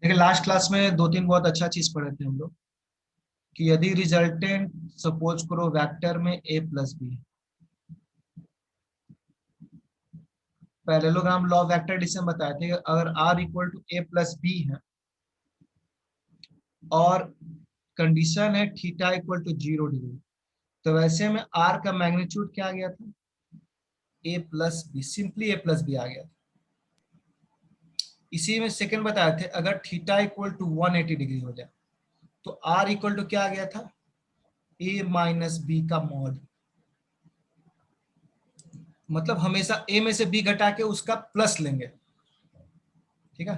देखिए last class में दो तीन बहुत अच्छा चीज पढ़े थे हम लोग कि यदि रिजल्टेंट सपोज करो वेक्टर में a प्लस बी, पहले लोग हम लॉ वेक्टर एडिशन बताए थे कि अगर r equal to a plus B है और कंडीशन है थीटा इक्वल टू 0 डिग्री, तो वैसे में r का मैग्नीट्यूड क्या आ गया था, a plus b, simply a plus b आ गया था। इसी में सेकंड बताए थे अगर थीटा इक्वल टू 180 डिग्री हो जाए तो r इक्वल टू क्या आ गया था, a माइनस बी का मॉड। मतलब हमेशा a में से b घटा के उसका प्लस लेंगे, ठीक है।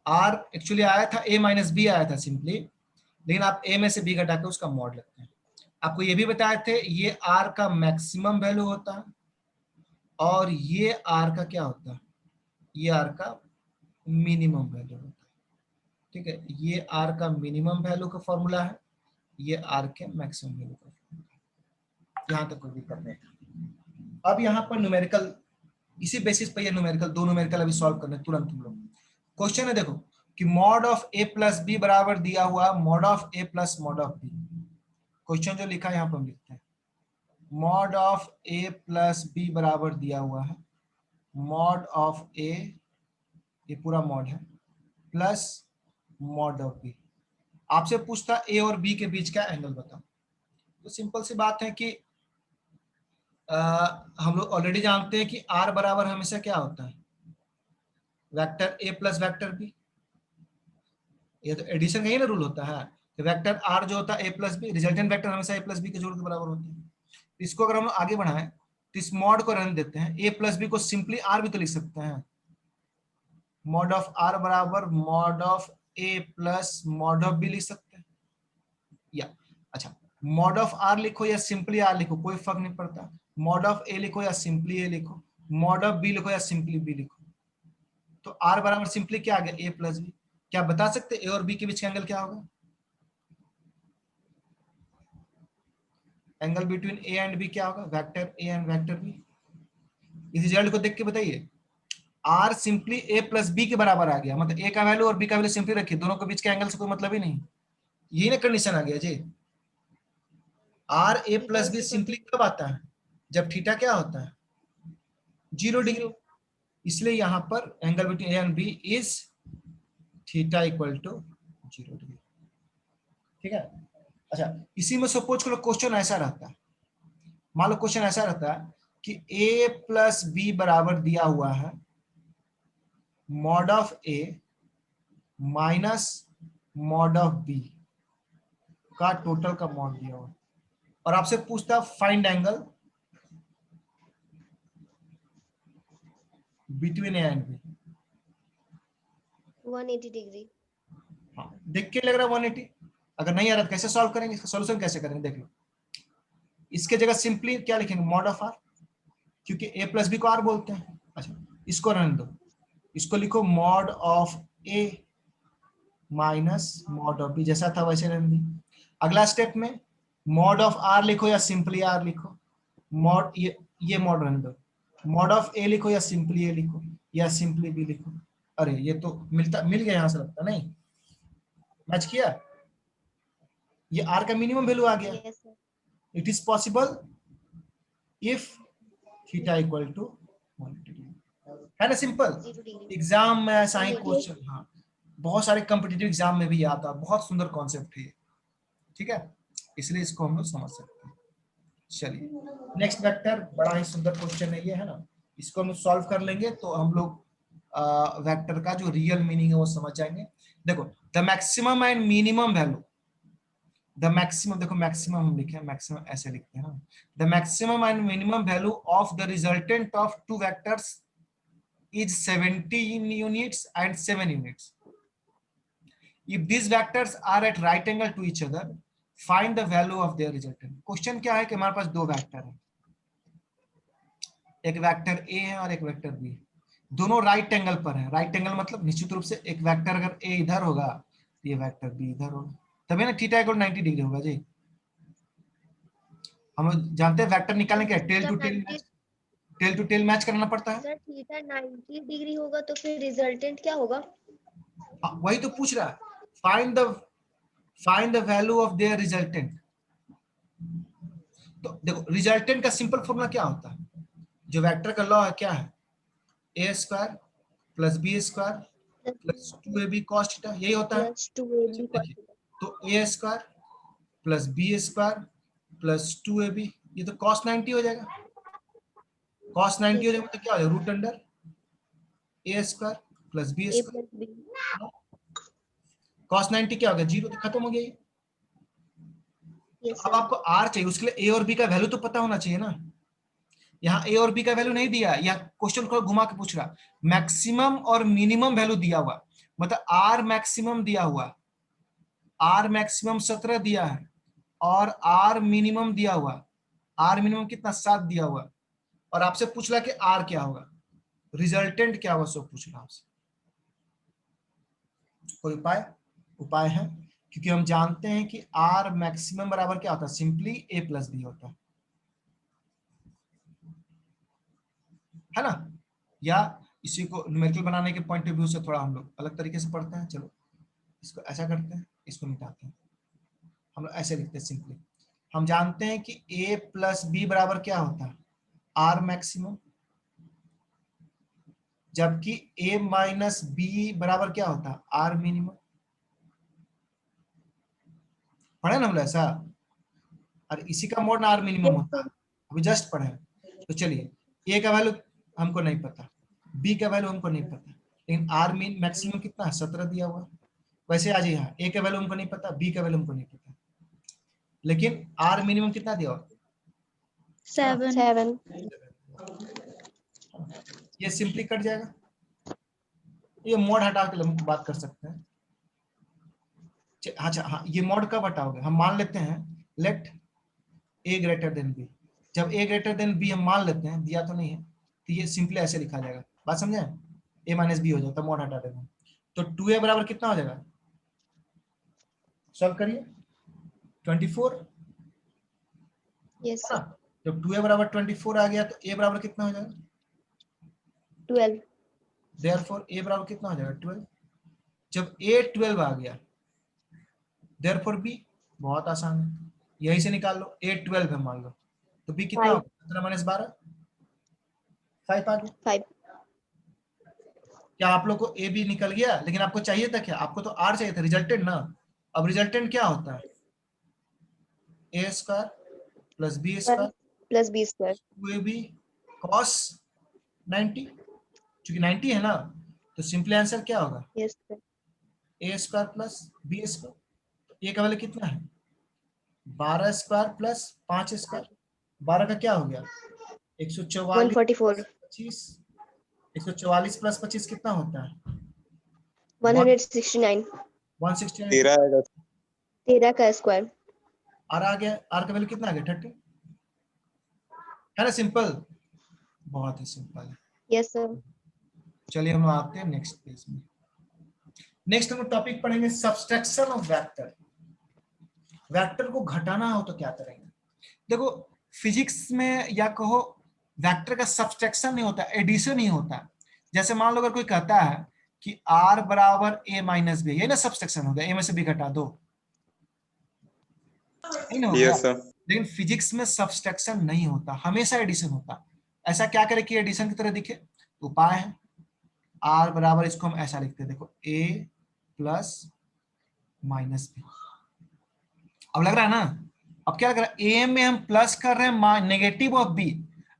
r एक्चुअली आया था a माइनस बी आया था सिंपली, लेकिन आप a में से b घटा के उसका मॉड लगते हैं। आपको ये भी बताए थे ये r का मैक्सिमम वैल्यू होता है और ये r का क्या होता है, ये r का मिनिमम वैल्यू होता है, ठीक है। ये r का मिनिमम वैल्यू का फॉर्मूला है, ये r के मैक्सिमम वैल्यू का फॉर्मूला है। यहाँ तक कोई दिक्कत नहीं। अब यहाँ पर न्यूमेरिकल, इसी बेसिस पर ये न्यूमेरिकल, दो न्यूमेरिकल अभी सॉल्व करने तुरंत हम लोग। क्वेश्चन है देखो कि mod of a plus B बराबर दिया हुआ mod of a plus mod of B. Question जो लिखा है यहाँ पर हम लिखते हैं mod of a plus B बराबर दिया हुआ है मॉड ऑफ a, ये पूरा मॉड है, प्लस मॉड ऑफ बी। आपसे पूछता a और b के बीच का एंगल बताओ। तो सिंपल सी बात है कि हम लोग ऑलरेडी जानते हैं कि r बराबर हमेशा क्या होता है, vector a plus vector b। ये तो एडिशन का ही ना रूल होता है कि वेक्टर r जो होता है a plus B, resultant vector हमेशा a प्लस बी के जोड़ के बराबर होते हैं। इसको अगर हम आगे बढ़ाएं तो इस मॉड को रहने देते हैं, a प्लस बी को सिंपली r भी तो लिख सकते हैं, मॉड ऑफ r बराबर mod of a plus mod of b लिख सकते हैं। या अच्छा, मॉड ऑफ r लिखो या सिंपली r लिखो कोई फर्क नहीं पड़ता, मॉड ऑफ a लिखो या सिंपली a लिखो, मॉड ऑफ b लिखो या सिंपली b लिखो। तो r बराबर सिंपली क्या आ गया, a प्लस बी। क्या बता सकते a और b के बीच का एंगल क्या होगा, angle between a and b क्या होगा, vector a and vector b। इस रिजल्ट को देख के बताइए, r simply a plus B के बराबर आ गया, मतलब a का वैल्यू और b का वैल्यू सिंपली रखिए, दोनों के बीच के एंगल से कोई मतलब ही नहीं। यही ना कंडीशन आ गया जी, r a plus b simply कब आता है, जब थीटा क्या होता है, 0 डिग्री। इसलिए यहां पर angle between a and b is theta equal to 0 degree, ठीक है। अच्छा, इसी में सपोज करो क्वेश्चन ऐसा रहता है, मान लो क्वेश्चन ऐसा रहता है कि a प्लस बी बराबर दिया हुआ है mod of a minus mod of b का टोटल का मॉड दिया हुआ, और आपसे पूछता find angle between a and b। 180 degree. हाँ, देख के लग रहा है 180। अगर नहीं आ रहा तो कैसे सॉल्व करेंगे, इसका सॉल्यूशन कैसे करेंगे देख लो। इसके जगह सिंपली क्या लिखेंगे, मॉड ऑफ r, क्योंकि a प्लस बी को r बोलते हैं। अच्छा, इसको रहने दो, इसको लिखो mod of a minus mod of B, जैसा था वैसे रहने दी। अगला स्टेप में मॉड ऑफ r लिखो या सिंपली r लिखो, मॉड ये मॉड रहने दो, मॉड ऑफ a लिखो या सिंपली a लिखो या सिंपली b लिखो। अरे ये तो मिल गया यहां से, लगता नहीं मैच किया, ये r का मिनिमम वैल्यू आ गया। Yes sir. It is possible if theta equal to 180 है ना, सिंपल। 0 डिग्री। एग्जाम में ऐसा ही 180। क्वेश्चन, हाँ, बहुत सारे कॉम्पिटिटिव एग्जाम में भी आता है, बहुत सुंदर कॉन्सेप्ट है, ठीक है। इसलिए इसको हम लोग समझ सकते हैं। चलिए नेक्स्ट वेक्टर, बड़ा ही सुंदर क्वेश्चन है ये, है ना। इसको हम सॉल्व कर लेंगे तो हम लोग वेक्टर का जो रियल मीनिंग है वो समझ जाएंगे। देखो the maximum and minimum value, the maximum, देखो मैक्सिमम हम लिखे हैं, मैक्सिमम ऐसे लिखते हैं, the maximum and minimum value of the resultant of two vectors is 17 units and 7 units. If these vectors are at right angle to each other, find the value of their resultant. Question क्या है कि हमारे पास दो vector है, एक vector a है और एक वेक्टर b है, दोनों राइट एंगल पर है। राइट एंगल मतलब निश्चित रूप से एक वेक्टर अगर a इधर होगा तो ये वेक्टर b इधर होगा, तभी ना थीटा इक्वल 90 डिग्री होगा जी। हम जानते हैं वेक्टर निकालने के tail to tail match, tail to tail match करना पड़ता है। सर थीटा 90 डिग्री होगा तो फिर रिजल्टेंट क्या होगा, वही तो पूछ रहा है, find the value of their resultant. तो देखो रिजल्टेंट का सिंपल फॉर्मूला क्या होता है, जो वेक्टर का लॉ है क्या है, a square plus b square plus 2ab cos theta, यही होता है। प्लस 2ab cos देखिए तो a square plus b square plus 2ab, ये तो cos 90 हो जाएगा, cos 90 हो जाएगा तो क्या हो जाएगा, root under A square plus B a square, plus b। cos 90 क्या हो गया, जीरो, तो खत्म हो गया ये। तो यस अब सर। आपको आर चाहिए, उसके लिए ए और बी का वैल्यू तो पता होना चाहिए ना। यहाँ ए और बी का वैल्यू नहीं दिया, या क्वेश्चन को घुमा के पूछ रहा, मैक्सिमम और मिनिमम वैल्यू दिया हुआ, मतलब आर मैक्सिमम दिया हुआ, आर मैक्सिमम 17 दिया है और आर मिनिमम दिया हुआ, आर मिनिमम कितना 7 दिया हुआ, और आपसे पूछ रहा कि आर क्या होगा, रिजल्टेंट क्या होगा, सब पूछ रहा आपसे। कोई उपाय, उपाय है, क्योंकि हम जानते हैं कि आर मैक्सिमम बराबर क्या होता है, सिंपली ए प्लस बी होता है ना। या इसी को न्यूमेरिकल बनाने के पॉइंट ऑफ व्यू से थोड़ा हम लोग अलग तरीके से पढ़ते हैं, चलो इसको ऐसा करते हैं, इसको मिटाते हैं, हम लोग ऐसे लिखते हैं सिंपली। हम जानते हैं कि a प्लस बी बराबर क्या होता है, आर मैक्सिमम, जबकि a माइनस बी बराबर क्या होता है, आर मिनिमम। पढ़े ना हम लोग ऐसा, और इसी का मोड ना आर मिनिमम यस होता है, सर। अभी जस्ट पढ़े। तो चलिए a का वैल्यू हमको नहीं पता, b का वैल्यू हमको नहीं पता, लेकिन आर मैक्सिमम कितना है, 17 दिया हुआ है। वैसे आ जाइए यहाँ, a का वैल्यू हमको नहीं पता, b का वैल्यू हमको नहीं पता, लेकिन आर मिनिमम कितना दिया हुआ, 7। ये सिंपली कट जाएगा, ये मोड हटा के हम बात कर सकते हैं। अच्छा हाँ, ये मोड कब हटाओगे, हम मान लेते हैं लेट ए ग्रेटर देन बी, जब ए ग्रेटर देन बी हम मान लेते हैं, दिया तो नहीं है, तो ये सिंपली ऐसे लिखा जाएगा, बात समझे, ए माइनस बी हो जाता है, मोड हटा देना, तो 2a बराबर कितना हो जाएगा, सॉल्व करिए 24, यस है सर। ना। जब 2a बराबर 24 आ गया तो a बराबर कितना हो जाएगा, 12। देयरफॉर a बराबर कितना हो जाएगा 12, जब a 12 आ गया देयरफॉर b, बहुत आसान है, यही से निकाल लो, a 12 है मान लो, तो b कितना 5। होगा, 17 माइनस 12, 5 आ गया। 5। क्या आप लोग को ए बी निकल गया, लेकिन आपको चाहिए था क्या, आपको तो आर चाहिए था, रिजल्टेंट ना। अब रिजल्टेंट क्या होता है, a square plus b square plus b square. 2ab cos 90, चूंकि 90 है ना, तो सिंपली आंसर क्या होगा, यस सर। ए स्क्वायर प्लस बी स्क्वायर, तो ए का वैल्यू कितना है, 12 स्क्वायर प्लस 5 स्क्वायर, 12 का क्या हो गया, 144 144। 25, 144 प्लस 25 कितना होता है, 169। 169, 13 आएगा। 13 का स्क्वायर। आर आ गया, आर का वैल्यू कितना आ गया 30, है ना, सिंपल, बहुत ही सिंपल है। Yes sir. चलिए हम आते हैं नेक्स्ट पेज में। नेक्स्ट हम टॉपिक पढ़ेंगे सब्सट्रैक्शन ऑफ वेक्टर। वेक्टर को घटाना हो तो क्या करेंगे, देखो फिजिक्स में या कहो वेक्टर का सब्सट्रैक्शन नहीं होता, एडिशन ही होता है। जैसे मान लो अगर कोई कहता है कि r बराबर a माइनस बी, ये ना सब्सट्रैक्शन हो गया, a में से b घटा दो, नहीं ना हो गया। Yes sir. लेकिन फिजिक्स में सब्सट्रैक्शन नहीं होता, हमेशा एडिशन होता। ऐसा क्या करे कि एडिशन की तरह दिखे, उपाय है, r बराबर, इसको हम ऐसा लिखते हैं, देखो a प्लस माइनस बी, अब लग रहा है ना, अब क्या लग रहा है, ए में हम प्लस कर रहे हैं नेगेटिव ऑफ बी।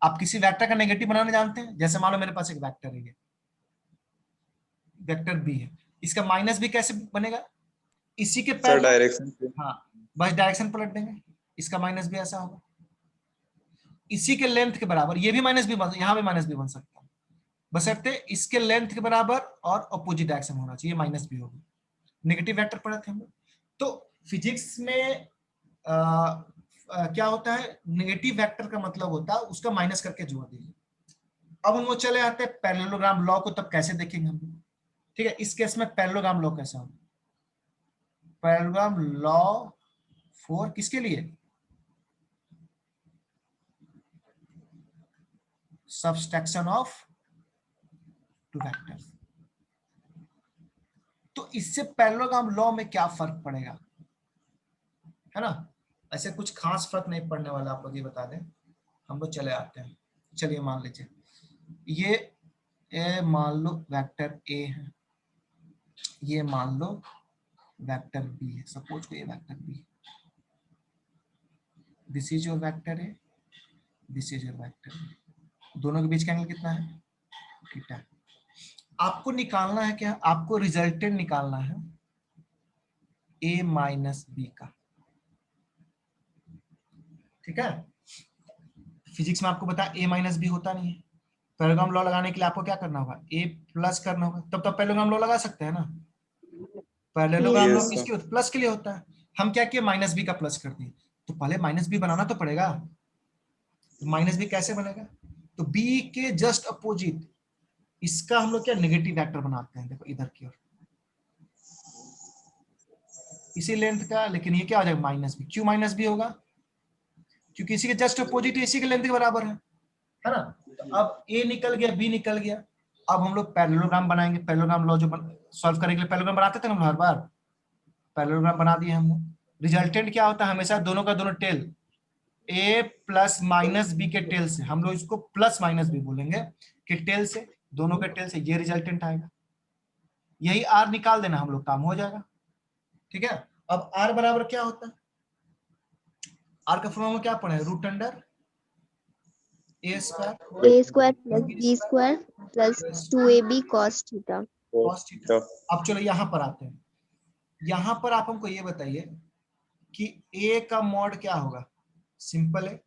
आप किसी वेक्टर का नेगेटिव बनाना जानते हैं, जैसे मान लो मेरे पास एक वेक्टर है, ये वेक्टर बी है, इसका माइनस बी कैसे बनेगा, इसी के सर पैरेलल, डायरेक्शन से। हाँ बस डायरेक्शन पलट देंगे, इसका माइनस बी ऐसा होगा, इसी के लेंथ के बराबर, ये भी माइनस बी बन, यहाँ भी माइनस बी बन सकता है, बशर्ते इसके लेंथ के बराबर और अपोजिट डायरेक्शन होना चाहिए, माइनस बी होगी। नेगेटिव वेक्टर पढ़े थे हम लोग। तो फिजिक्स में क्या होता है, नेगेटिव वेक्टर का मतलब होता है उसका माइनस करके जोड़ दीजिए। अब हम वो चले आते हैं पैरेललोग्राम लॉ को, तब कैसे देखेंगे हम, ठीक है, इस केस में पैरेललोग्राम लॉ कैसा होगा, पैरेललोग्राम लॉ फॉर किसके लिए, सब्सट्रैक्शन ऑफ टू वेक्टर्स। तो इससे पैरेललोग्राम लॉ में क्या फर्क पड़ेगा, है ना? ऐसे कुछ खास फर्क नहीं पड़ने वाला, आप लोग ये बता दें। हम लोग चले आते हैं। चलिए मान लीजिए ये मान लो वेक्टर ए है, ये मान लो वेक्टर बी है, सपोज को ये vector B, this is your vector A, this is your vector B, दोनों के बीच का एंगल कितना है, थीटा। आपको निकालना है क्या, आपको रिजल्टेंट निकालना है a माइनस बी का, ठीक है? फिजिक्स में आपको पता है a माइनस बी होता नहीं है। पैरेललोग्राम लॉ लगाने के लिए आपको क्या करना होगा, a प्लस करना होगा, तब पैरेललोग्राम लॉ लगा सकते हैं ना। पैरेललोग्राम लॉ Yes, किसके होता है, प्लस के लिए होता है। हम क्या किए, माइनस बी का प्लस कर दिए, तो पहले माइनस बी बनाना तो पड़ेगा। तो माइनस बी कैसे बनेगा, तो बी के जस्ट अपोजिट इसका हम लोग क्या नेगेटिव वेक्टर बनाते हैं, देखो इधर की ओर इसी लेंथ का, लेकिन ये क्या हो जाएगा माइनस बी। क्यों माइनस बी होगा, क्योंकि इसी के जस्ट अपोजिट इसी के लेंथ के बराबर है ना? तो अब ए निकल गया, बी निकल गया। अब हम लोग पैरेललोग्राम बनाएंगे। पैरेललोग्राम लॉ जो सॉल्व करने के लिए पैरेललोग्राम बनाते थे ना हम हर बार, पैरेललोग्राम बना दिए हमने। रिजल्टेंट क्या होता है, हमेशा दोनों का दोनों tail A plus minus B के टेल से, हम लोग इसको प्लस माइनस बी बोलेंगे कि टेल से, दोनों के टेल से ये रिजल्टेंट आएगा। यही आर निकाल देना, हम लोग काम हो जाएगा, ठीक है? अब आर बराबर क्या होता है, आर का फॉर्मूला क्या पढ़े, रूट अंडर ए square plus b square plus 2ab cos theta. Cos theta. अब चलो यहाँ पर आते हैं। यहाँ पर आप हमको ये बताइए कि a का मॉड क्या होगा, सिंपल है,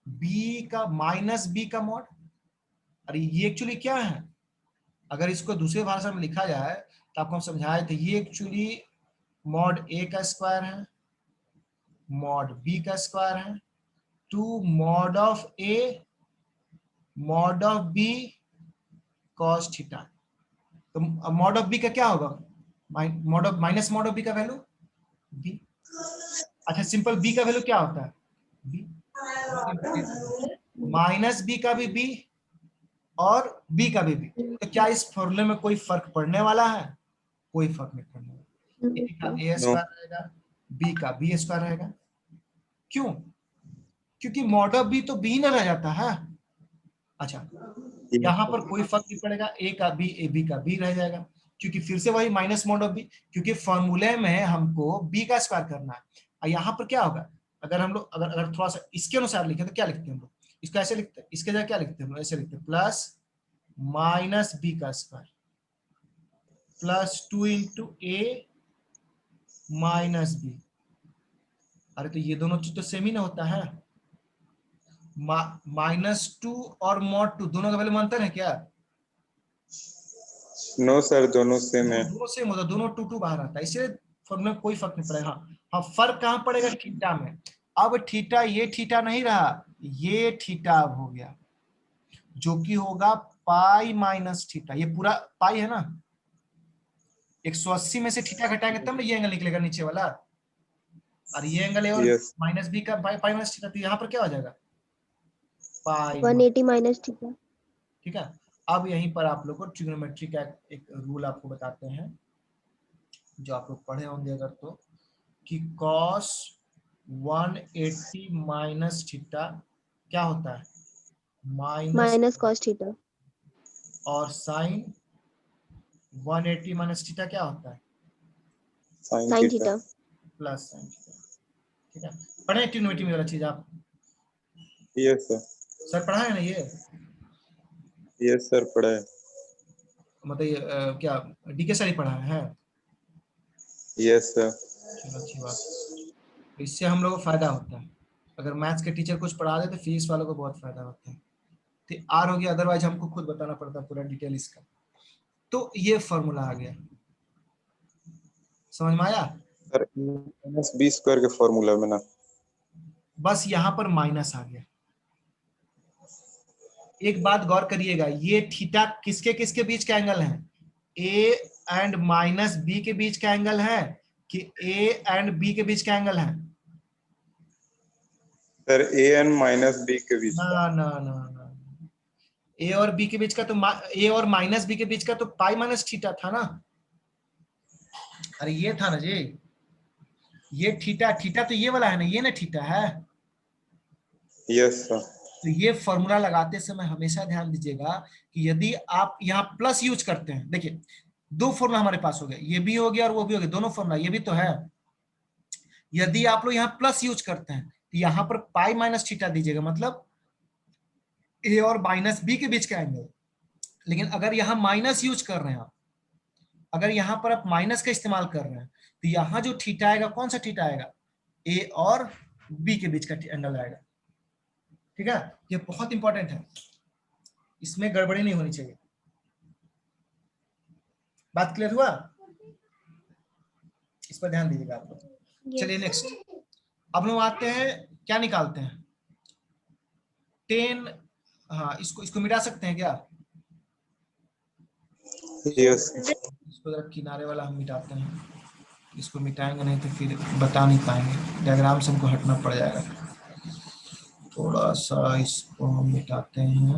b का माइनस b का मॉड। अरे ये एक्चुअली क्या है, अगर इसको दूसरे भाषा में लिखा जाए तो आपको हम समझाए थे, ये एक्चुअली मॉड a का स्क्वायर है, मॉड b का स्क्वायर है, two mod of a mod of b cos थीटा। तो मॉड ऑफ b का क्या होगा, mod of minus mod of b का वैल्यू b। अच्छा सिंपल b का वैल्यू क्या होता है b, माइनस b का भी b और b का भी b। तो क्या इस फॉर्मूले में कोई फर्क पड़ने वाला है, कोई फर्क नहीं पड़ने वाला। a का a स्क्वायर रहेगा, b का b स्क्वायर रहेगा। क्यों, क्योंकि मॉड ऑफ b तो b ना रह जाता है। अच्छा यहाँ पर कोई फर्क नहीं पड़ेगा, a का b a b का b रह जाएगा, क्योंकि फिर से वही माइनस मॉड ऑफ b, क्योंकि फॉर्मूले में हमको b का स्क्वायर करना है। और यहाँ पर क्या होगा, अगर हम लोग अगर थोड़ा सा इसके अनुसार लिखे तो क्या लिखते हैं हम लोग, इसको ऐसे लिखते हैं, इसके जगह क्या लिखते हैं हम लोग, ऐसे लिखते हैं प्लस माइनस b का स्क्वायर प्लस 2 इंटू ए माइनस b। अरे तो ये दोनों चीज तो सेम ही ना होता है, -2 और mod 2 दोनों का वैल्यू अंतर है क्या? नो सर, दोनों सेम है। दोनों सेम होता है, दोनों 2 बाहर आता है, इसलिए फॉर्मूले में कोई फर्क नहीं पड़ेगा। हाँ फर्क कहाँ पड़ेगा, थीटा में। अब थीटा ये थीटा नहीं रहा, ये थीटा अब हो गया, जो कि होगा पाई माइनस थीटा। ये पूरा पाई है ना, 180 में से थीटा घटाएंगे तब ना ये एंगल निकलेगा नीचे वाला, और ये एंगल है और Yes. माइनस बी का पाई माइनस थीटा, तो यहाँ पर क्या हो जाएगा पाई। 180 minus theta. ठीक है, अब यहीं पर आप लोग को ट्रिग्नोमेट्री का एक रूल आपको बताते हैं, जो आप लोग पढ़े होंगे अगर तो, कि cos 180 माइनस थीटा क्या होता है माइनस, Minus cos theta. और sin 180 माइनस थीटा क्या होता है Sin Sin theta. theta. Plus sin theta. ठीक है, पढ़े ट्रिग्नोमेट्री में वाला चीज आप, Yes sir. सर पढ़ा है ना ये, Yes sir, पढ़ा है। मतलब ये क्या डीके सर ही पढ़ा है? Yes sir. चलो अच्छी बात, इससे हम लोग को फायदा होता है, अगर मैथ्स के टीचर कुछ पढ़ा दे तो फिजिक्स वालों को बहुत फायदा होता है। तो आर हो गया, अदरवाइज हमको खुद बताना पड़ता है पूरा डिटेल इसका। तो ये फॉर्मूला आ गया, समझ में आया? सर माइनस बी स्क्वायर के फॉर्मूला में ना, बस यहाँ पर माइनस आ गया। एक बात गौर करिएगा, ये थीटा किसके किसके बीच का एंगल है, ए एंड माइनस बी के बीच का एंगल है कि ए एंड बी के बीच का एंगल है? Sir A and minus B के बीच ना का। ना ना ना, ए और बी के बीच का तो ए और माइनस बी के बीच का तो पाई माइनस थीटा था ना। अरे ये था ना जी, ये थीटा, थीटा तो ये वाला है ना, ये ना थीटा है। Yes sir. तो ये फॉर्मूला लगाते समय हमेशा ध्यान दीजिएगा कि यदि आप यहाँ प्लस यूज करते हैं, देखिए दो फॉर्मूला हमारे पास हो गया, ये भी हो गया और वो भी हो गया, दोनों फॉर्मूला ये भी तो है। यदि आप लोग यहाँ प्लस यूज करते हैं तो यहाँ पर पाई माइनस थीटा दीजिएगा, मतलब ए और माइनस बी के बीच का एंगल। लेकिन अगर यहाँ माइनस यूज कर रहे हैं आप, अगर यहाँ पर आप माइनस का इस्तेमाल कर रहे हैं तो यहाँ जो थीटा आएगा, कौन सा थीटा आएगा, ए और बी के बीच का एंगल आएगा। ठीक है, ये बहुत इंपॉर्टेंट है, इसमें गड़बड़ी नहीं होनी चाहिए। बात क्लियर हुआ, इस पर ध्यान दीजिएगा आप लोग। चलिए नेक्स्ट, अब लोग आते हैं, क्या निकालते हैं, 10, हाँ इसको इसको मिटा सकते हैं क्या, यस इसको जरा किनारे वाला हम मिटाते हैं, इसको मिटाएंगे नहीं तो फिर बता नहीं पाएंगे, डायग्राम से हमको हटना पड़ जाएगा। थोड़ा सा इसको हम मिटाते हैं।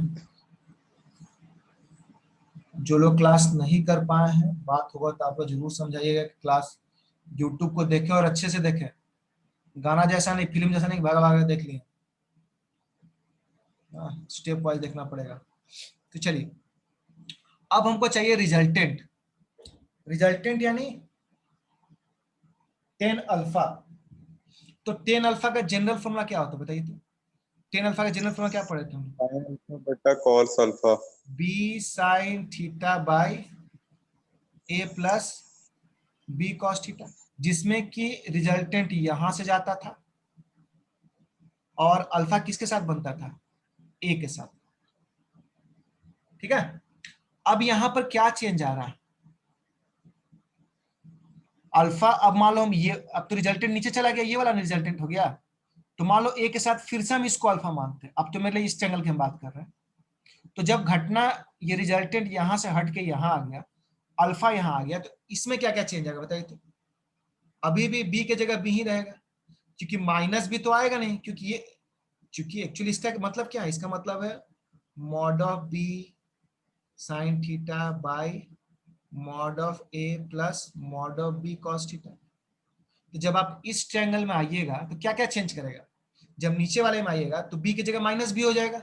जो लोग क्लास नहीं कर पाए हैं, बात होगा तो आप लोग जरूर समझाइएगा कि क्लास यूट्यूब को देखें और अच्छे से देखें, गाना जैसा नहीं, फिल्म जैसा नहीं भागा भागा देख लिए, स्टेप वाइज देखना पड़ेगा। तो चलिए, अब हमको चाहिए रिजल्टेंट। रिजल्टेंट यानी 10 अल्फा। तो 10 अल्फा का जनरल फॉर्मूला क्या होता है बताइए तो, 10 अल्फा का जनरल फॉर्मूला क्या पढ़े थे हम, साइन अल्फा बटा cos alpha. B sine theta by A plus B cos theta, जिसमें कि रिजल्टेंट यहां से जाता था और अल्फा किसके साथ बनता था, ए के साथ। ठीक है, अब यहां पर क्या चेंज आ रहा है, अल्फा, अब मान लो हम ये, अब तो रिजल्टेंट नीचे चला गया, ये वाला रिजल्टेंट हो गया, तो मान लो ए के साथ फिर से हम इसको अल्फा मानते हैं, अब तो मेरे लिए इस एंगल की हम बात कर रहे हैं। तो जब घटना, ये रिजल्टेंट यहां से हट के यहां आ गया, अल्फा यहां आ गया, तो इसमें क्या क्या चेंज आएगा बताइए तो, अभी भी बी की जगह बी ही रहेगा, क्योंकि माइनस भी तो आएगा नहीं, क्योंकि ये, क्योंकि एक्चुअली इसका मतलब क्या है, इसका मतलब है mod of B sine theta by mod of A plus mod of B cos theta. तो जब आप इस ट्रायंगल में आइएगा तो क्या क्या चेंज करेगा, जब नीचे वाले में आइएगा तो बी की जगह माइनस बी हो जाएगा,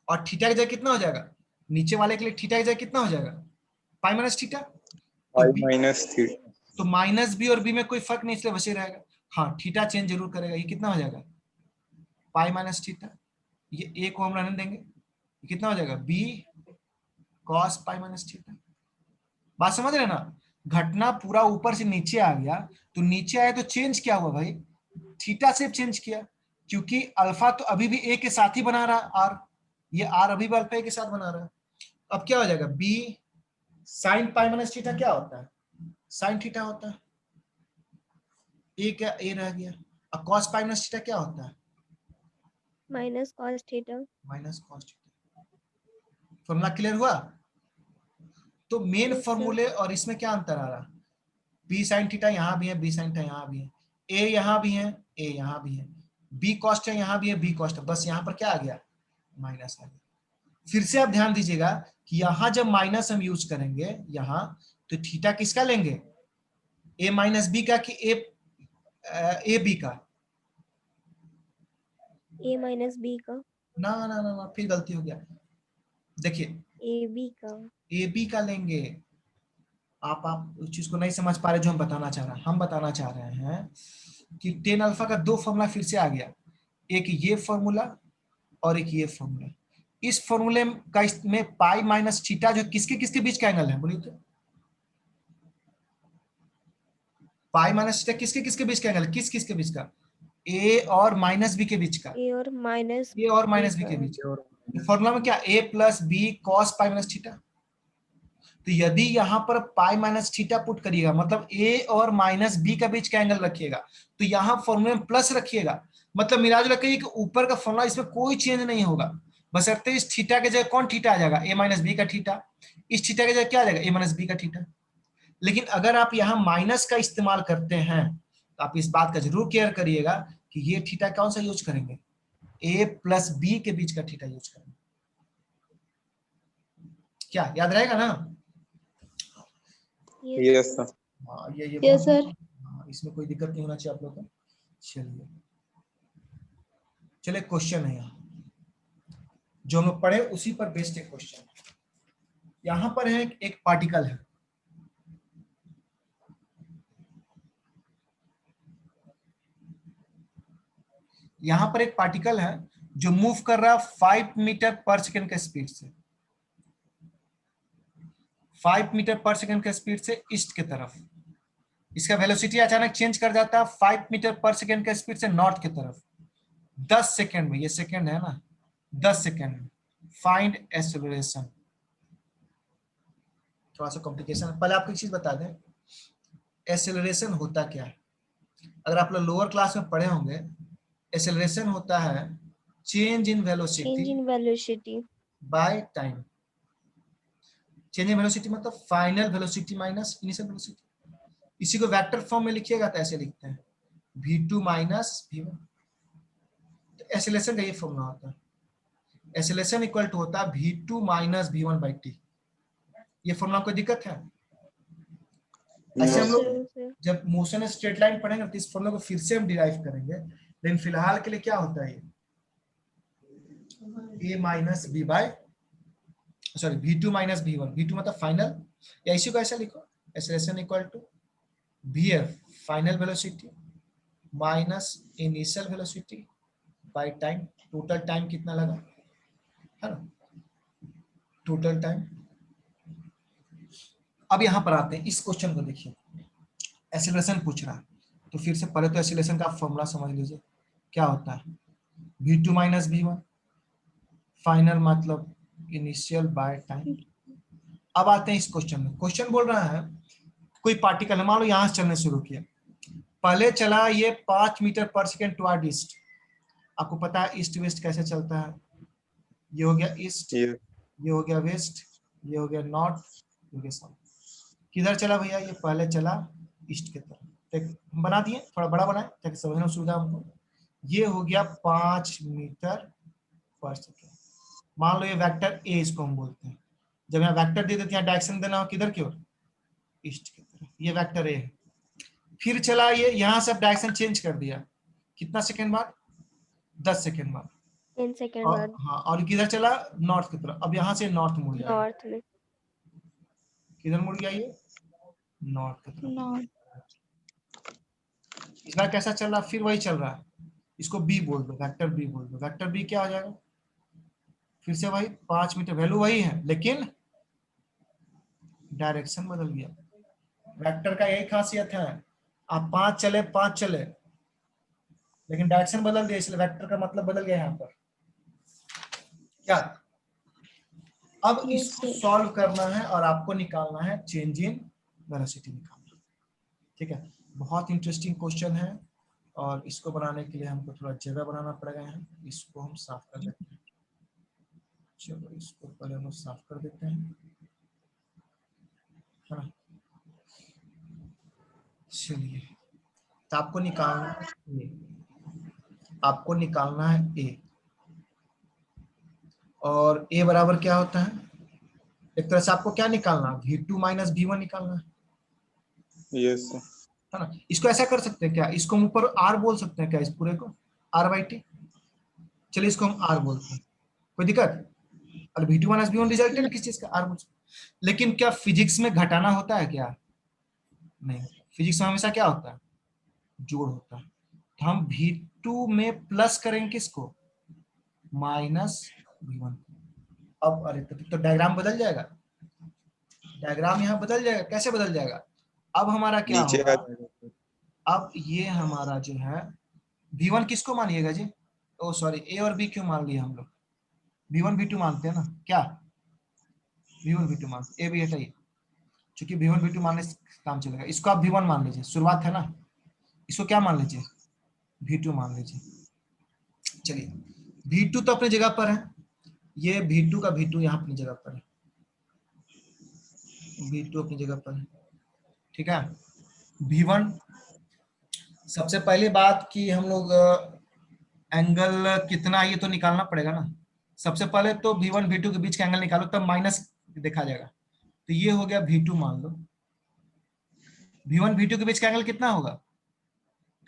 और थीटा की जगह कितना हो जाएगा, नीचे वाले के लिए थीटा की जगह कितना हो जाएगा, पाई माइनस थीटा। तो पाई बी, माइनस थीटा। तो माइनस बी और बी में कोई फर्क नहीं, इसलिए वैसे रहेगा। हाँ थीटा चेंज जरूर करेगा, ये कितना हो जाएगा, पाई माइनस थीटा, ये ए को हम रहने देंगे, ये कितना हो जाएगा, B cos pi minus theta. बात समझ रहे ना, घटना पूरा ऊपर से नीचे आ गया, तो नीचे आया तो चेंज क्या हुआ भाई, थीटा से चेंज किया, क्योंकि अल्फा तो अभी भी ए के साथ ही बना रहा है, आर, ये आर अभी भी अल्फा ए के साथ बना रहा है। अब क्या हो जाएगा, B sine pi minus theta क्या होता है, साइन थीटा होता है, ए क्या ए रह गया। अब कॉस पाई माइनस थीटा क्या होता है, minus cos theta. Minus cos theta. Formula clear हुआ। तो मेन यस सर। फॉर्मूले और इसमें क्या अंतर आ रहा, बी साइन थीटा यहाँ भी है, बी साइन थीटा यहाँ भी है, ए यहाँ भी है, ए यहाँ भी है, बी कॉस्ट है यहाँ भी है, बी कॉस्ट है, बस यहाँ पर क्या आ गया, माइनस आ गया। फिर से आप ध्यान दीजिएगा कि यहां जब माइनस हम यूज करेंगे यहाँ, तो थीटा किसका लेंगे, ए माइनस बी का कि ए बी का, ए माइनस बी का। ना ना ना ना, फिर गलती हो गया, देखिए ए बी का। ए बी का लेंगे। आप उस चीज को नहीं समझ पा रहे जो हम बताना चाह रहे हैं, हम बताना चाह रहे हैं कि 10 अल्फा का दो फॉर्मूला फिर से आ गया, एक ये फॉर्मूला और एक ये फॉर्मूला। इस फॉर्मूले का में पाई माइनस थीटा जो किसके किसके बीच का एंगल है बोलिए तो, पाई माइनस थीटा किसके किसके बीच का एंगल, किस किसके बीच का, ए और माइनस बी के बीच का, ए और माइनस ए और बी माइनस बी का। के बीच। फॉर्मूला में क्या, a plus B cos pi minus theta. तो यदि यहां पर पाई माइनस थीटा पुट करिएगा, मतलब ए और माइनस बी का बीच का एंगल रखिएगा, तो यहां फॉर्मूले में प्लस रखिएगा, मतलब मिला जुला कहिए कि ऊपर का फॉर्मूला इसमें कोई चेंज नहीं होगा, बशर्ते इस थीटा के जगह कौन थीटा आ जाएगा, ए माइनस बी का थीटा, इस थीटा के जगह क्या आ जाएगा, ए माइनस बी का थीटा। लेकिन अगर आप यहाँ माइनस का इस्तेमाल करते हैं तो आप इस बात का जरूर केयर करिएगा कि ये थीटा कौन सा यूज करेंगे, ए प्लस बी के बीच का थीटा यूज करेंगे। क्या याद रहेगा ना, यस सर। हाँ ये यस बहुत, सर। हाँ इसमें कोई दिक्कत नहीं होना चाहिए आप लोगों को। चलिए चलिए क्वेश्चन है यहाँ जो हम लोग पढ़े उसी पर बेस्ड एक क्वेश्चन। यहाँ पर है एक पार्टिकल है, यहाँ पर एक पार्टिकल है जो मूव कर रहा है 5 मीटर पर सेकेंड के स्पीड से, 5 मीटर पर सेकेंड के स्पीड से ईस्ट की तरफ। इसका वेलोसिटी अचानक चेंज कर जाता है 5 मीटर पर सेकेंड के स्पीड से नॉर्थ की तरफ 10 सेकेंड में। ये सेकेंड है ना, 10 सेकेंड में। Find acceleration. थोड़ा सा कॉम्प्लिकेशन है, पहले आपको एक चीज बता दें, एक्सेलरेशन होता क्या है। अगर आप लोग लोअर क्लास में पढ़े होंगे, एक्सेलरेशन होता है change in change velocity in velocity by time. Change in velocity मतलब final velocity minus initial velocity. इसी को वेक्टर फॉर्म में लिखिएगा तो ऐसे लिखते हैं v2 माइनस v1। तो एक्सेलरेशन का ये फॉर्मूला होता है, एक्सेलरेशन इक्वल टू होता है v2 minus v1 by T. ये फॉर्मूला कोई दिक्कत है? ऐसे हम No, लोग सर। जब मोशन स्ट्रेट लाइन पढ़ेंगे तो इस फॉर्मूला को फिर से हम डिराइव करेंगे, लेकिन फिलहाल के लिए क्या होता है ये a minus b by, sorry v2 minus v1। v2 मतलब फाइनल, या इसी को ऐसा लिखो, acceleration equal to vf final velocity minus initial velocity by time. Total time कितना लगा है ना, टोटल टाइम। अब यहां पर आते हैं, इस क्वेश्चन को देखिए, एक्सेलरेशन पूछ रहा है तो फिर से पहले तो एक्सेलरेशन का फॉर्मूला समझ लीजिए क्या होता है, v2 माइनस v1 फाइनल मतलब इनिशियल बाय टाइम। अब आते हैं इस क्वेश्चन में, क्वेश्चन बोल रहा है कोई पार्टिकल मान लो यहां से चलने शुरू किया, पहले चला ये 5 मीटर पर सेकेंड टुवर्ड ईस्ट। आपको पता है ईस्ट वेस्ट कैसे चलता है, ये हो गया ईस्ट, yes, ये हो गया वेस्ट, ये हो गया नॉर्थ, ये हो गया साउथ। किधर चला भैया, ये पहले चला ईस्ट की तरफ। हम बना दिए, थोड़ा बड़ा बनाए ताकि समझने में सुविधा हमको। ये हो गया 5 मीटर पर सेकेंड। मान लो ये वेक्टर ए इसको हम बोलते हैं। जब यहाँ वेक्टर दे देते हैं डायरेक्शन देना हो किधर की ओर, ईस्ट की तरफ। ये वेक्टर ए है। फिर चला ये, यहाँ से अब डायरेक्शन चेंज कर दिया, कितना सेकेंड बाद, 10 सेकेंड बाद। 10 सेकेंड और बाद हाँ, और किधर चला, नॉर्थ की तरफ। अब यहाँ से नॉर्थ मुड़ जाएगा, नॉर्थ में। किधर मुड़ गया ये, नॉर्थ की तरफ। नॉर्थ। इस बार कैसा चल रहा, फिर वही चल रहा है। इसको बी बोल दो, वेक्टर बी बोल दो। वेक्टर बी क्या हो जाएगा, फिर से वही 5 मीटर, वैल्यू वही है लेकिन डायरेक्शन बदल गया। वेक्टर का यही खासियत है, आप 5 चले 5 चले लेकिन डायरेक्शन बदल दिया, इसलिए वेक्टर का मतलब बदल गया यहाँ पर। क्या, अब Yes, इसको sir. सॉल्व करना है और आपको निकालना है चेंज इन वेलोसिटी निकालना। ठीक है, बहुत इंटरेस्टिंग क्वेश्चन है और इसको बनाने के लिए हमको थोड़ा जगह बनाना पड़ेगा यहाँ। इसको हम साफ कर देते हैं, चलो इसको पहले हम साफ कर देते हैं, है ना। चलिए, तो आपको निकालना है ए, आपको निकालना है ए, और ए बराबर क्या होता है, एक तरह से आपको क्या निकालना है, v2 माइनस v1 निकालना है yes, sir. है ना। इसको ऐसा कर सकते हैं क्या, इसको हम ऊपर r बोल सकते हैं क्या, इस पूरे को r बाई टी। चलिए इसको हम r बोलते हैं, कोई दिक्कत, और v2 माइनस v1 रिजल्ट है ना किस चीज का, r बोल सकते। लेकिन क्या फिजिक्स में घटाना होता है क्या, नहीं, फिजिक्स में हमेशा क्या होता है, जोड़ होता है। तो हम v2 में प्लस करेंगे किसको, माइनस v1। अब अरे तो डायग्राम बदल जाएगा, डायग्राम यहाँ बदल जाएगा, कैसे बदल जाएगा, अब हमारा क्या नीचे होगा, आ जाएगा sir. अब ये हमारा जो है v1 किसको मानिएगा जी, ओ सॉरी a और b क्यों मान लिए हम लोग, v1 v2 मानते हैं ना क्या, v1 v2 मानते, a b हटाइए, क्योंकि v1 v2 मानने से काम चलेगा। इसको आप v1 मान लीजिए, शुरुआत है ना, इसको क्या मान लीजिए, v2 मान लीजिए। चलिए v2 तो अपनी जगह पर है, ये v2 का v2 यहाँ अपनी जगह पर है, v2 अपनी जगह पर है, ठीक है। v1, सबसे पहली बात कि हम लोग एंगल कितना है ये तो निकालना पड़ेगा ना। सबसे पहले तो v1 v2 के बीच का एंगल निकालो, तब माइनस देखा जाएगा। तो ये हो गया v2 मान लो, V1 V2 के बीच का एंगल कितना होगा?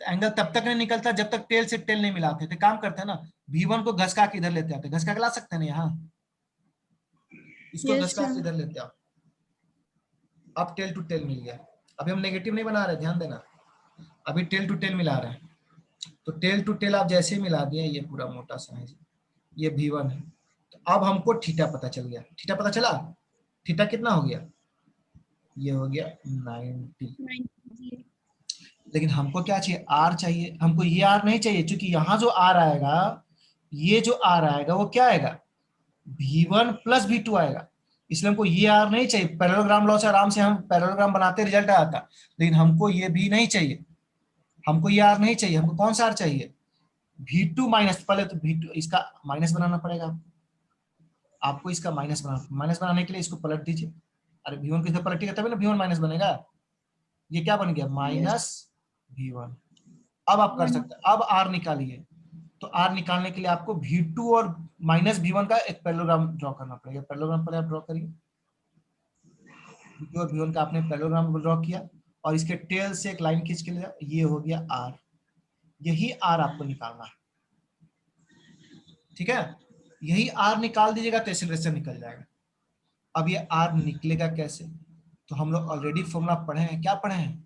तो एंगल तब तक नहीं निकलता जब तक टेल से टेल नहीं मिलाते। तो काम करते हैं ना, V1 को घसका के इधर लेते आते, घसका के ला सकते हैं ना यहाँ, इसको Yes, घसका के sir. इधर लेते आओ, अब टेल टू टेल मिल गया। अभी हम नेगेटिव नहीं बना रहे, ध्यान देना, अभी टेल टू टेल मिला रहे हैं। तो टेल टू टेल आप जैसे ही मिला दिए, ये पूरा मोटा सा है, ये V1 है। तो अब हमको थीटा पता चल गया, थीटा पता चला, थीटा कितना हो गया? ये हो गया 90। 90. लेकिन हमको क्या चाहिए? आर चाहिए। हमको ये आर नहीं चाहिए, क्योंकि यहाँ जो आर आएगा, ये जो आर आएगा वो क्या आएगा? V1 प्लस V2 आएगा। इसलिए हमको ये आर नहीं चाहिए। पैरेललोग्राम लॉ से आराम से हम पैरेललोग्राम बनाते रिजल्ट आता, लेकिन हमको ये भी नहीं चाहिए, हमको ये आर नहीं चाहिए। हमको कौन सा आर चाहिए? V2 माइनस, पहले तो V2 इसका माइनस बनाना पड़ेगा आपको इसका माइनस बनाने के लिए इसको पलट दीजिए। अरे V1 को इधर पलटिएगा तभी ना V1 माइनस बनेगा। ये क्या बन गया? Minus V1। अब आप कर सकते हैं, अब आर निकालिए। तो आर निकालने के लिए आपको V2 और माइनस V1 का एक पैरेललोग्राम ड्रॉ करना पड़ेगा। पैरेललोग्राम पहले आप ड्रॉ करिए। V2 और V1 का आपने पैरेललोग्राम ड्रॉ किया और इसके टेल से एक लाइन खींच के लिया, ये हो गया आर। यही आर आपको निकालना है, ठीक है? यही आर निकाल दीजिएगा तो एक्सीलरेशन निकल जाएगा। अब ये आर निकलेगा कैसे? तो हम लोग ऑलरेडी फॉर्मूला पढ़े हैं। क्या पढ़े हैं?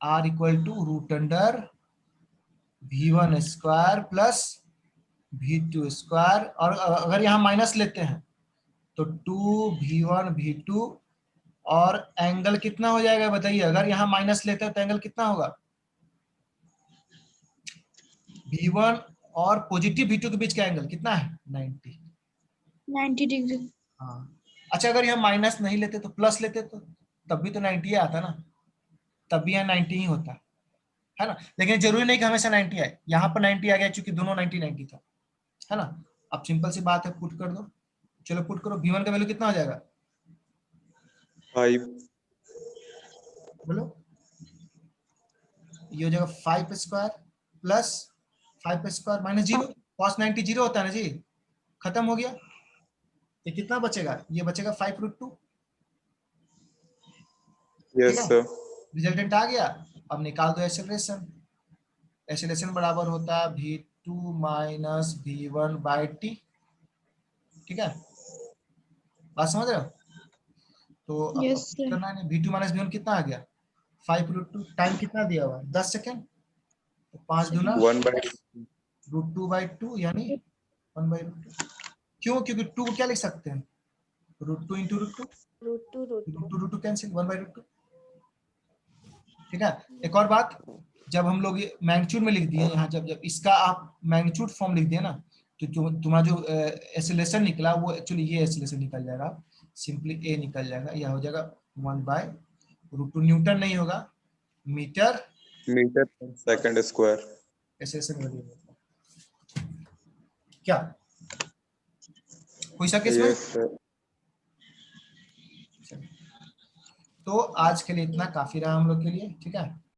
R equal to root under V1 square plus V2 square, और अगर यहाँ माइनस लेते हैं तो 2V1 V2, और एंगल कितना हो जाएगा बताइए? अगर यहाँ माइनस लेते हैं तो एंगल कितना होगा? V1 और पॉजिटिव V2 के बीच का एंगल कितना है? 90 degree. हाँ। अच्छा, अगर यहाँ माइनस नहीं लेते तो प्लस लेते तो तब भी तो 90 आता ना, तब भी यहाँ 90 ही होता है ना। लेकिन जरूरी नहीं कि हमेशा 90 आए, यहाँ पर 90 आ गया क्योंकि दोनों 90 था, है ना। अब सिंपल सी बात है, पुट कर दो। चलो पुट करो। V1 का वैल्यू कितना हो जाएगा? 5. बोलो। ये हो जाएगा 5 square plus 5 square minus 0, cos 90 0 होता है ना जी, खत्म हो गया। ये कितना बचेगा? ये बचेगा 5√2। Yes, sir. रिजल्टेंट आ गया। अब निकाल दो एक्सेलरेशन। एक्सेलरेशन बराबर होता है V2 minus V1 by T, ठीक है? बात समझ रहे हो? तो अब Yes, कुछ sir. करना है, V2 माइनस V1 कितना आ गया? 5√2। टाइम कितना दिया हुआ है? 10 सेकेंड। तो 5 दूना 1 by √2/2 यानी 1/√2। क्यों? क्योंकि 2 को क्या लिख सकते हैं? √2 इंटू √2, √2 कैंसिल, 1/√2, ठीक है? एक और बात, जब हम लोग ये मैग्नीट्यूड में लिख दिए यहाँ, जब इसका आप मैग्नीट्यूड फॉर्म लिख दिए ना, तो तुम्हारा जो एक्सीलरेशन निकला वो एक्चुअली ये एक्सीलरेशन निकल जाएगा, सिंपली ए निकल जाएगा। यह हो जाएगा 1/√2। न्यूटन नहीं होगा, metre meter per second square. Acceleration value होगा। क्या कोई शक इसमें? Yes, sir. तो आज के लिए इतना काफी रहा हम लोग के लिए, ठीक है?